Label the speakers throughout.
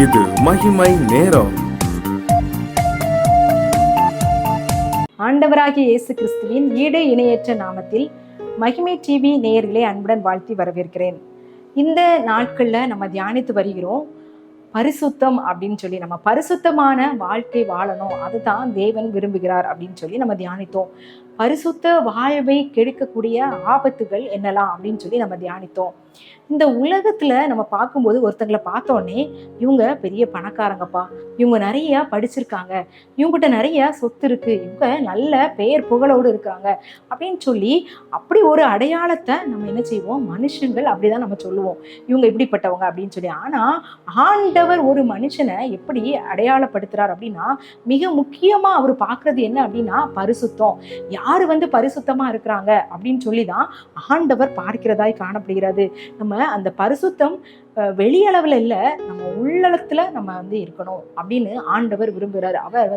Speaker 1: இது மகிமை நேரம்.
Speaker 2: ஆண்டவராகிய இயேசு கிறிஸ்துவின் ஈடு இணையற்ற நாமத்தில் மகிமை டிவி நேயர்களை அன்புடன் வாழ்த்தி வரவேற்கிறேன். இந்த நாட்கள்ல நம்ம தியானித்து வருகிறோம் பரிசுத்தம் அப்படின்னு சொல்லி. நம்ம பரிசுத்தமான வாழ்க்கை வாழணும், அதுதான் தேவன் விரும்புகிறார் அப்படின்னு சொல்லி நம்ம தியானித்தோம். பரிசுத்த வாழ்வை கெடுக்கக்கூடிய ஆபத்துகள் என்னலாம் அப்படின்னு சொல்லி நம்ம தியானித்தோம். இந்த உலகத்துல நம்ம பார்க்கும்போது ஒருத்தங்களை பார்த்தோன்னே இவங்க பெரிய பணக்காரங்கப்பா, இவங்க நிறைய படிச்சிருக்காங்க, இவங்ககிட்ட நிறைய சொத்து இருக்கு, இவங்க நல்ல பெயர் புகழோடு இருக்காங்க அப்படின்னு சொல்லி அப்படி ஒரு அடையாளத்தை நம்ம என்ன செய்வோம், மனுஷங்கள் அப்படிதான் நம்ம சொல்லுவோம், இவங்க இப்படிப்பட்டவங்க அப்படின்னு சொல்லி. ஆனா ஆண்டவர் ஒரு மனுஷனை எப்படி அடையாளப்படுத்துறார் அப்படின்னா, மிக முக்கியமா அவர் பார்க்கறது என்ன அப்படின்னா பரிசுத்தம். யாரு பரிசுத்தமா இருக்கிறாங்க அப்படின்னு சொல்லிதான் ஆண்டவர் பார்க்கிறதாய் காணப்படுகிறது. நம்ம அந்த பரிசுத்தம் வெளியளவுல இல்ல, நம்ம உள்ளத்துல நம்ம இருக்கணும் அப்படின்னு ஆண்டவர் விரும்புகிறார். அவர்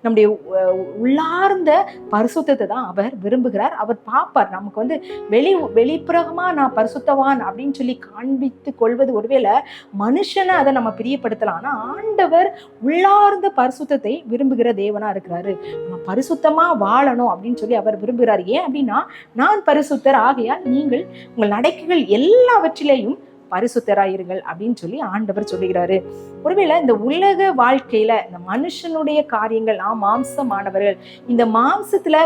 Speaker 2: நம்முடைய உள்ளார்ந்த பரிசுத்தத்தை தான் அவர் விரும்புகிறார். அவர் பார்ப்பார். நமக்கு வெளிப்புறமா நான் பரிசுத்தவான் அப்படின்னு சொல்லி காண்பித்து கொள்வது ஒருவேளை மனுஷனை அதை நம்ம பிரியப்படுத்தலாம். ஆனா ஆண்டவர் உள்ளார்ந்த பரிசுத்தத்தை விரும்புகிற தேவனா இருக்கிறாரு. நம்ம பரிசுத்தமா வாழணும் அப்படின்னு சொல்லி அவர் விரும்புகிறார். ஏன் அப்படின்னா, நான் பரிசுத்தர் ஆகையால் நீங்கள் உங்கள் நடக்கைகள் எல்லாவற்றிலேயும் பரிசுத்தராயிருங்கள் அப்படின்னு சொல்லி ஆண்டவர் சொல்லுகிறாரு. ஒருவேளை இந்த உலக வாழ்க்கையில இந்த மனுஷனுடைய காரியங்கள், நாம் மாம்சமானவர்கள், இந்த மாம்சத்துல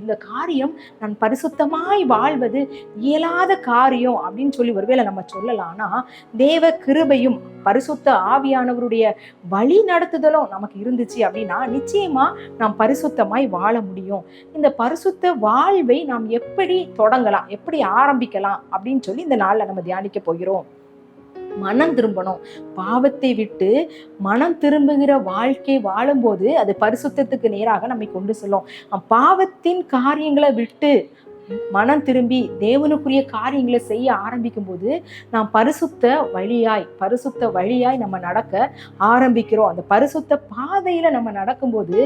Speaker 2: இந்த காரியம் நான் பரிசுத்தமாய் வாழ்வது இயலாத காரியம் அப்படின்னு சொல்லி ஒருவேளை நம்ம சொல்லலாம். ஆனா தேவ கிருபையும் பரிசுத்த ஆவியானவருடைய வழி நடத்துதலும் நமக்கு இருந்துச்சு அப்படின்னா நிச்சயமா நாம் பரிசுத்தமாய் வாழ முடியும். இந்த பரிசுத்த வாழ்வை நாம் எப்படி தொடங்கலாம், எப்படி ஆரம்பிக்கலாம் அப்படின்னு சொல்லி இந்த நாள்ல நம்ம தியானிக்க போகிறோம். மனம் திரும்பணும். பாவத்தை விட்டு மனம் திரும்புகிற வாழ்க்கை வாழும்போது அது பரிசுத்தத்துக்கு நேராக நம்மை கொண்டு செல்லும். பாவத்தின் காரியங்களை விட்டு மனம் திரும்பி தேவனுக்குரிய காரியங்களை செய்ய ஆரம்பிக்கும் போது நாம் பரிசுத்த வழியாய் நம்ம நடக்க ஆரம்பிக்கிறோம். அந்த பரிசுத்த பாதையில நம்ம நடக்கும்போது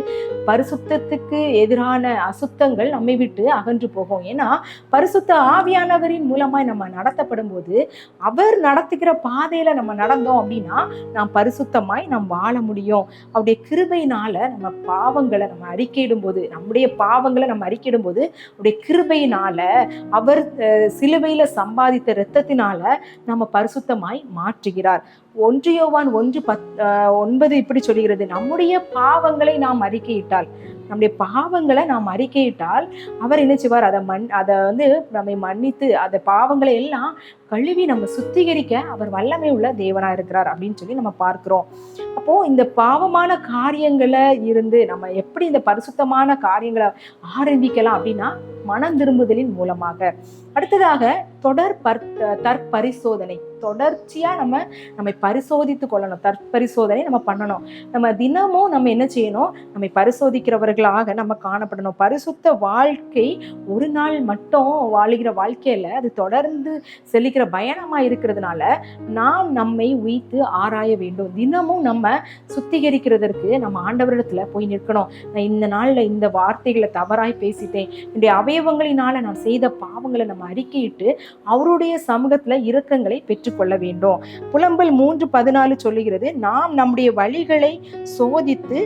Speaker 2: பரிசுத்தத்துக்கு எதிரான அசுத்தங்கள் நம்மை விட்டு அகன்று போகும். ஏன்னா பரிசுத்த ஆவியானவரின் மூலமாய் நம்ம நடத்தப்படும் போது, அவர் நடத்துகிற பாதையில நம்ம நடந்தோம் அப்படின்னா நாம் பரிசுத்தமாய் நாம் வாழ முடியும். அவருடைய கிருபையினால நம்ம பாவங்களை நம்ம அறிக்கையிடும் போது, நம்முடைய பாவங்களை நம்ம அறிக்கையிடும் போது அவருடைய கிருபை அவர் சிலுவையில சம்பாதித்த இரத்தத்தினால நம்ம பரிசுத்தமாய் மாற்றுகிறார். 1 யோவான் 1:9 இப்படி சொல்கிறது, நம்முடைய பாவங்களை நாம் அறிக்கையிட்டால் அவர் என்ன செய்வார், அதை நம்மை மன்னித்து அந்த பாவங்களை எல்லாம் கழுவி நம்ம சுத்திகரிக்க அவர் வல்லமை உள்ள தேவனா இருக்கிறார் அப்படின்னு சொல்லி நம்ம பார்க்கிறோம். அப்போ இந்த பாவமான காரியங்களை இருந்து நம்ம எப்படி இந்த பரிசுத்தமான காரியங்களை ஆரம்பிக்கலாம் அப்படின்னா மனம் திரும்புதலின் மூலமாக. அடுத்ததாக தற்பரிசோதனை. தொடர்ச்சியா நம்மை பரிசோதித்து கொள்ளணும். தற்பரிசோதனை நம்ம பண்ணணும். நம்ம தினமும் நம்ம என்ன செய்யணும், நம்மை பரிசோதிக்கிறவர்களாக நம்ம காணப்படணும். பரிசுத்த வாழ்க்கை ஒரு நாள் மட்டும் வாழுகிற வாழ்க்கையில அது தொடர்ந்து செல்லுகிற பயணமா இருக்கிறதுனால நாம் நம்மை உய்த்து ஆராய வேண்டும். தினமும் நம்ம சுத்திகரிக்கிறதற்கு நம்ம ஆண்டவரிடத்துல போய் நிற்கணும். நான் இந்த நாள்ல இந்த வார்த்தைகளை தவறாய் பேசிட்டேன், என்னுடைய அவயவங்களினால நான் செய்த பாவங்களை நம்ம அறிக்கையிட்டு அவருடைய சமூகத்துல இரக்கங்களை பெற்றுக்கொள்ள வேண்டும். புலம்பல் 3:14 சொல்லுகிறது, நாம் நம்முடைய வழிகளை சோதித்து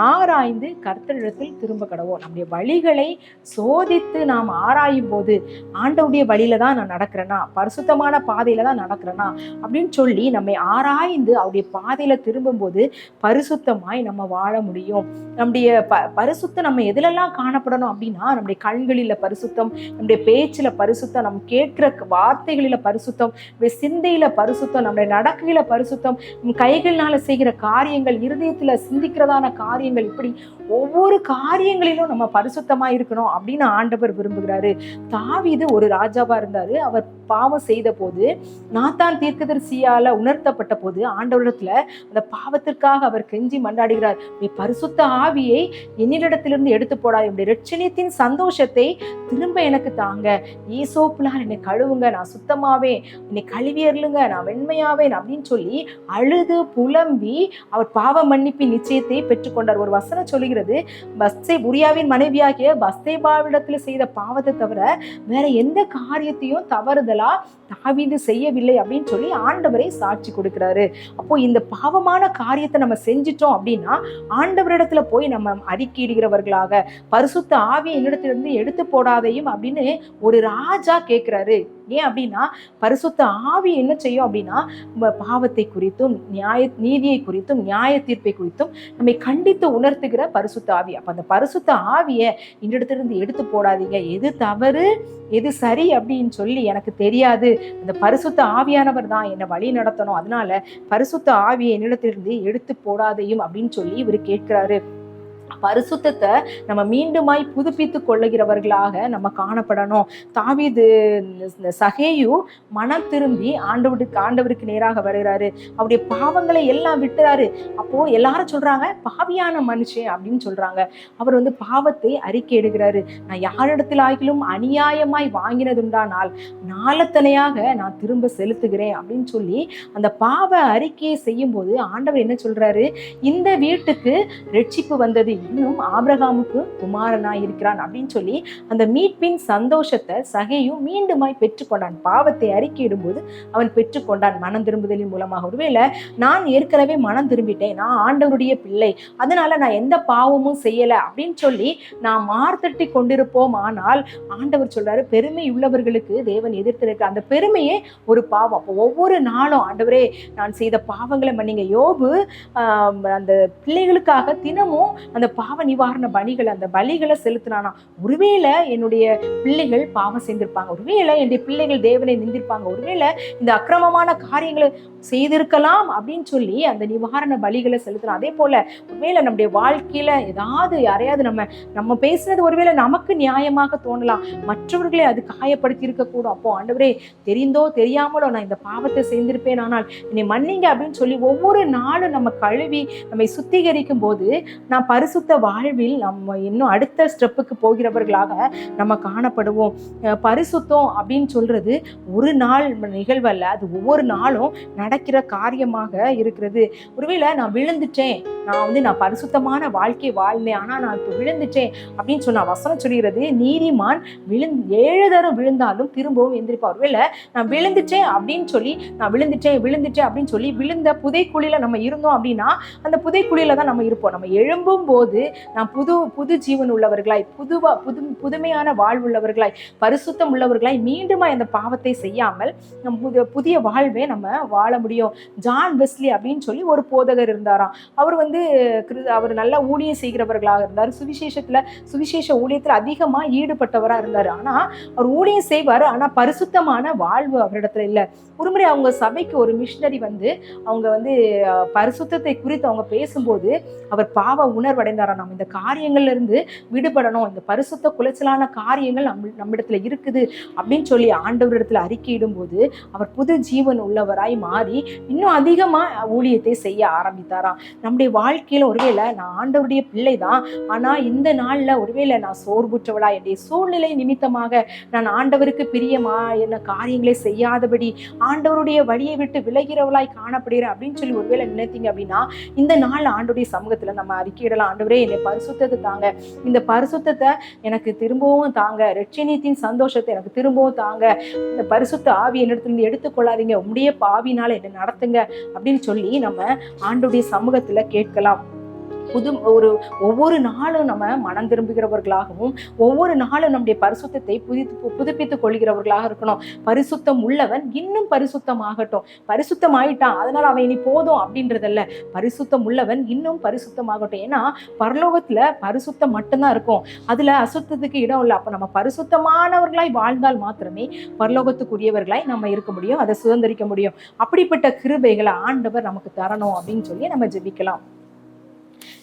Speaker 2: ஆராய்ந்து கர்த்தரிடத்தில் திரும்ப கடவோம். நம்முடைய வழிகளை சோதித்து நாம் ஆராயும் போது ஆண்டவருடைய வழியில தான் நான் நடக்கிறேனா, பரிசுத்தமான பாதையில தான் நடக்கிறேனா அப்படின்னு சொல்லி நம்மை ஆராய்ந்து அவருடைய பாதையில திரும்பும் போது பரிசுத்தமாய் நம்ம வாழ முடியும். நம்முடைய பரிசுத்தம் நம்ம எதுலெல்லாம் காணப்படணும் அப்படின்னா, நம்முடைய கண்களில பரிசுத்தம், நம்முடைய பேச்சுல பரிசுத்தம், நம்ம கேட்கிற வார்த்தைகளில பரிசுத்தம், சிந்தையில பரிசுத்தம், நம்முடைய நடக்கையில பரிசுத்தம், கைகளினால செய்கிற காரியங்கள், இருதயத்துல சிந்திக்கிறதான காரியங்கள், இப்படி ஒவ்வொரு காரியங்களிலும் நம்ம பரிசுத்தமா இருக்கணும் அப்படின்னு ஆண்டவர் விரும்புகிறாரு. தாவீது ஒரு ராஜாவா இருந்தாரு. அவர் பாவம் செய்த போது, நாத்தான் தீர்க்கதரிசியால உணர்த்தப்பட்ட போது ஆண்டவரிடத்துல அந்த பாவத்திற்காக அவர் கெஞ்சி மன்றாடுகிறார், பரிசுத்த ஆவியை என்னிடத்திலிருந்து எடுத்து போடா, என்னுடைய இரட்சணியத்தின் சந்தோஷத்தை திரும்ப எனக்கு தாங்க, ஈசோப்புலால் என்னை கழுவுங்க, நான் சுத்தமாவே, என்னை கழுவியர்லுங்க, நான் வெண்மையாவேன் அப்படின்னு சொல்லி அழுது புலம்பி அவர் பாவ மன்னிப்பின் நிச்சயத்தை பெற்றுக்கொண்டார். சொல்றாரு, ஒரு வசனம் சொல்லுகிறது, உரியாவின் மனைவியாகிய பஸ்தேபாவிடத்துல செய்த பாவத்தை தவிர வேற எந்த காரியத்தையும் தவறுதலா தாவீது செய்யவில்லை அப்படின்னு சொல்லி ஆண்டவரை சாட்சி கொடுக்கிறாரு. அப்போ இந்த பாவமான காரியத்தை நம்ம செஞ்சிட்டோம் அப்படின்னா ஆண்டவரிடத்துல போய் நம்ம அறிக்கையிடுகிறவர்களாக, பரிசுத்த ஆவியை என்னிடத்திலிருந்து எடுத்து போடாதையும் அப்படின்னு ஒரு ராஜா கேட்கிறாரு. ஏன் அப்படின்னா பரிசுத்த ஆவி என்ன செய்யும் அப்படின்னா பாவத்தை குறித்தும் நீதியை குறித்தும் நியாய தீர்ப்பை குறித்தும் நம்மை கண்டித்து உணர்த்துகிற பரிசுத்த ஆவி. அப்ப அந்த பரிசுத்த ஆவியை என்னிடத்திலிருந்து எடுத்து போடாதீங்க, எது தவறு எது சரி அப்படின்னு சொல்லி எனக்கு தெரியாது, அந்த பரிசுத்த ஆவியானவர் தான் என்னை வழி நடத்தணும், அதனால பரிசுத்த ஆவியை என்னிடத்திலிருந்து எடுத்து போடாதையும் அப்படின்னு சொல்லி இவர் கேட்கிறாரு. பரிசுத்தத்தை நம்ம மீண்டுமாய் புதுப்பித்து கொள்ளுகிறவர்களாக நம்ம காணப்படணும். தாவீது சகேயு மனம் திரும்பி ஆண்டவருக்கு நேராக வருகிறாரு, அவருடைய பாவங்களை எல்லாம் விட்டுறாரு. அப்போ எல்லாரும் சொல்றாங்க பாவியான மனுஷன் அப்படின்னு சொல்றாங்க. அவர் பாவத்தை அறிக்கை எடுக்கிறாரு. நான் யாரிடத்தில் ஆகிலும் அநியாயமாய் வாங்கினதுண்டானால் நாளத்தனையாக நான் திரும்ப செலுத்துகிறேன் அப்படின்னு சொல்லி அந்த பாவ அறிக்கையை செய்யும் போது ஆண்டவர் என்ன சொல்றாரு, இந்த வீட்டுக்கு ரட்சிப்பு வந்தது, இன்னும் ஆபிரகாமுக்கு குமாரனாய் இருக்கிறான் அப்படின்னு சொல்லி அந்த மீட்பின் சந்தோஷத்தை சகேயு மீண்டுமாய் பெற்றுக்கொண்டான். பாவத்தை அறிக்கையிடும்போது அவன் பெற்றுக்கொண்டான் மனம் திரும்புதலின் மூலமாக. ஒருவேளை நான் ஏற்கனவே மனம் திரும்பிட்டேன், நான் ஆண்டவருடைய பிள்ளை, அதனால நான் எந்த பாவமும் செய்யல அப்படின்னு சொல்லி நான் மார்த்தட்டி கொண்டிருப்போம். ஆனால் ஆண்டவர் சொல்றாரு, பெருமை உள்ளவர்களுக்கு தேவன் எதிர்த்திருக்க அந்த பெருமையே ஒரு பாவம். அப்போ ஒவ்வொரு நாளும் ஆண்டவரே நான் செய்த பாவங்களை மன்னிங்க. யோபு அந்த பிள்ளைகளுக்காக தினமும் அந்த பாவ நிவாரண பலிகள் அந்த பலிகளை செலுத்தினானா. ஒருவேளை என்னுடைய பிள்ளைகள் பாவம் செய்திருப்பாங்க, ஒருவேளை என்னுடைய பிள்ளைகள் தேவனை நிந்திருப்பாங்க, ஒருவேளை இந்த அக்கிரமமான காரியங்களை செய்திருக்கலாம் அப்படின்னு சொல்லி அந்த நிவாரண பலிகளை செலுத்தணும். அதே போல ஒருவேளை நம்முடைய வாழ்க்கையில ஏதாவது யாரையாவது நம்ம பேசுனது ஒருவேளை நமக்கு நியாயமாக தோணலாம், மற்றவர்களை அது காயப்படுத்தி இருக்கக்கூடும். அப்போ ஆண்டவரே தெரிந்தோ தெரியாமலோ நான் இந்த பாவத்தை செய்திருப்பேன், ஆனால் என்னை மன்னிங்க அப்படின்னு சொல்லி ஒவ்வொரு நாளும் நம்ம கழுவி நம்மை சுத்திகரிக்கும் போது நான் பரிசுத்த வாழ்வில் நம்ம இன்னும் அடுத்த ஸ்டெப்புக்கு போகிறவர்களாக நம்ம காணப்படுவோம். பரிசுத்தம் அப்படின்னு சொல்றது ஒரு நாள் நிகழ்வல்ல, அது ஒவ்வொரு நாளும் நடக்கிற காரியமாக இருக்கிறது. ஒருவேளை நான் விழுந்துட்டேன், நான் பரிசுத்தமான வாழ்க்கை வாழ்ந்தேன், ஆனா நான் இப்போ விழுந்துட்டேன் அப்படின்னு சொன்ன வசனம் சொல்கிறது, நீதிமான் 7 தரம் விழுந்தாலும் திரும்பவும் எந்திரிப்பார். ஒருவேளை நான் விழுந்துட்டேன் அப்படின்னு சொல்லி நான் விழுந்துட்டேன் அப்படின்னு சொல்லி விழுந்த புதைக்குழியில நம்ம இருந்தோம் அப்படின்னா அந்த புதைக்குழியில தான் நம்ம இருப்போம். நம்ம எழும்பும் போது நாம் புது ஜீவன் உள்ளவர்களாய், புதுமையான வாழ்வுள்ளவர்களாய், பரிசுத்தம் உள்ளவர்களாய் மீண்டும் அந்த பாவத்தை செய்யாமல் நம் புதிய வாழ்வை நம்ம வாழ முடியும். ஜான் வெஸ்லி அப்படின்னு சொல்லி ஒரு போதகர் இருந்தாராம். அவர் நல்ல ஊழியம் செய்கிறவர்களாக இருந்தார், சுவிசேஷ ஊழியத்தில் அதிகமாக ஈடுபட்டவராக இருந்தார். ஆனா அவர் ஊழியம் செய்வார், ஆனா பரிசுத்தமான வாழ்வு அவரிடத்துல இல்லை. ஒருமுறை அவங்க சபைக்கு ஒரு மிஷனரி அவங்க பரிசுத்தத்தை குறித்து அவங்க பேசும்போது அவர் பாவ உணர்வடைந்தாராம். நம்ம இந்த காரியங்கள்ல இருந்து விடுபடணும், இந்த பரிசுத்த குலைச்சலான காரியங்கள் நம்மிடத்துல இருக்குது அப்படின்னு சொல்லி ஆண்டவரிடத்துல அறிக்கையிடும் போது அவர் புது ஜீவன் உள்ளவராய் மாறி இன்னும் அதிகமா ஊழியத்தை செய்ய ஆரம்பித்தாராம். நம்முடைய வாழ்க்கையில ஒருவேளை நான் ஆண்டவருடைய பிள்ளை தான், ஆனா இந்த நாள்ல ஒருவேளை நான் சோர்வுற்றவளா, என்னுடைய சூழ்நிலை நிமித்தமாக நான் ஆண்டவருக்கு பிரியமா என்ன காரியங்களை செய்யாதபடி ஆண்டவருடைய வழியை விட்டு விலகிறவளாய் காணப்படுகிறேன் அப்படின்னு சொல்லி ஒருவேளை நினைத்தீங்க அப்படின்னா இந்த நாள் ஆண்டவருடைய சமூகத்துல நம்ம அறிக்கையிடலாம். ஆண்டவரே என்னை பரிசுத்தத்தை தாங்க, இந்த பரிசுத்தத்தை எனக்கு திரும்பவும் தாங்க, இரட்சணியத்தின் சந்தோஷத்தை எனக்கு திரும்பவும் தாங்க, இந்த பரிசுத்த ஆவி என்னிடத்துல எடுத்துக்கொள்ளாதீங்க, உம்முடைய பாவினால என்னை நடத்துங்க அப்படின்னு சொல்லி நம்ம ஆண்டவருடைய சமூகத்துல கேட்கலாம். ஒவ்வொரு நாளும் நம்ம மனம் திரும்புகிறவர்களாகவும் ஒவ்வொரு நாளும் நம்முடைய பரிசுத்தத்தை புதுப்பித்துக் கொள்கிறவர்களாக இருக்கணும். பரிசுத்தம் உள்ளவன் இன்னும் பரிசுத்தமாகட்டும், பரிசுத்தம் ஆயிட்டான் அதனால அவன் இனி போதும் அப்படின்றதல்ல, பரிசுத்தம் உள்ளவன் இன்னும் பரிசுத்தமாகட்டும். ஏன்னா பரலோகத்துல பரிசுத்தம் மட்டும்தான் இருக்கும், அதுல அசுத்தத்துக்கு இடம் இல்லை. அப்ப நம்ம பரிசுத்தமானவர்களாய் வாழ்ந்தால் மாத்திரமே பரலோகத்துக்குரியவர்களாய் நம்ம இருக்க முடியும், அதை சுதந்திரிக்க முடியும். அப்படிப்பட்ட கிருபைகளை ஆண்டவர் நமக்கு தரணும் அப்படின்னு சொல்லி நம்ம ஜெபிக்கலாம்.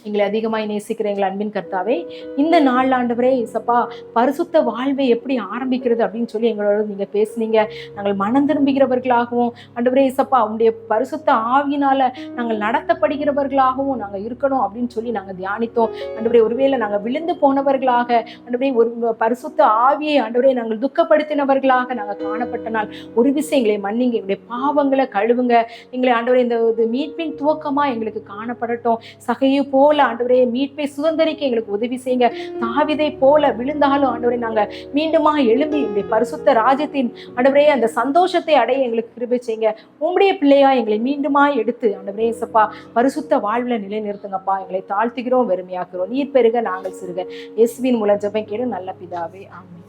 Speaker 2: எங்களை அதிகமாய் நேசிக்கிற எங்கள் அன்பின் கர்த்தாவே, இந்த நாள் ஆண்டவரே இசப்பா பரிசுத்த வாழ்வை எப்படி ஆரம்பிக்கிறது அப்படின்னு சொல்லி எங்களோட நீங்க பேசுனீங்க. நாங்கள் மனம் திரும்புகிறவர்களாகவும் ஆண்டவரே இசப்பா உங்களுடைய பரிசுத்த ஆவியினால நாங்கள் நடத்தப்படுகிறவர்களாகவும் நாங்கள் இருக்கணும் அப்படின்னு சொல்லி நாங்கள் தியானித்தோம். ஆண்டவரே ஒருவேளை நாங்கள் விழுந்து போனவர்களாக, ஆண்டவரே ஒரு பரிசுத்த ஆவியை ஆண்டவரே நாங்கள் துக்கப்படுத்தினவர்களாக நாங்கள் காணப்பட்ட நாள் ஒரு விஷயம் எங்களை மன்னிங்க, எங்களுடைய பாவங்களை கழுவுங்க, எங்களை ஆண்டவரே இந்த மீட்பின் துவக்கமா எங்களுக்கு காணப்படட்டும். சகையை போல போல ஆண்டவரே மீட்பை சுதந்திரிக்க எங்களுக்கு உதவி செய்யுங்க. தாவீதை போல விழுந்தாலும் ஆண்டவரே நாங்க மீண்டுமா எழும்பி உங்களுடைய பரிசுத்த ராஜ்யத்தின் ஆண்டவரே அந்த சந்தோஷத்தை அடைய எங்களுக்கு கிருபை செய்யுங்க. உம்முடைய பிள்ளையா எங்களை மீண்டுமா எடுத்து ஆண்டவரே இயேசுப்பா பரிசுத்த வாழ்வுல நிலைநிறுத்துங்கப்பா. எங்களை தாழ்த்துகிறோம், வெறுமையாக்குறோம். நீர் பெருக நாங்கள் சிறுக. இயேசுவின் மூலம் ஜெபம் கேளு நல்ல பிதாவே, ஆமென்.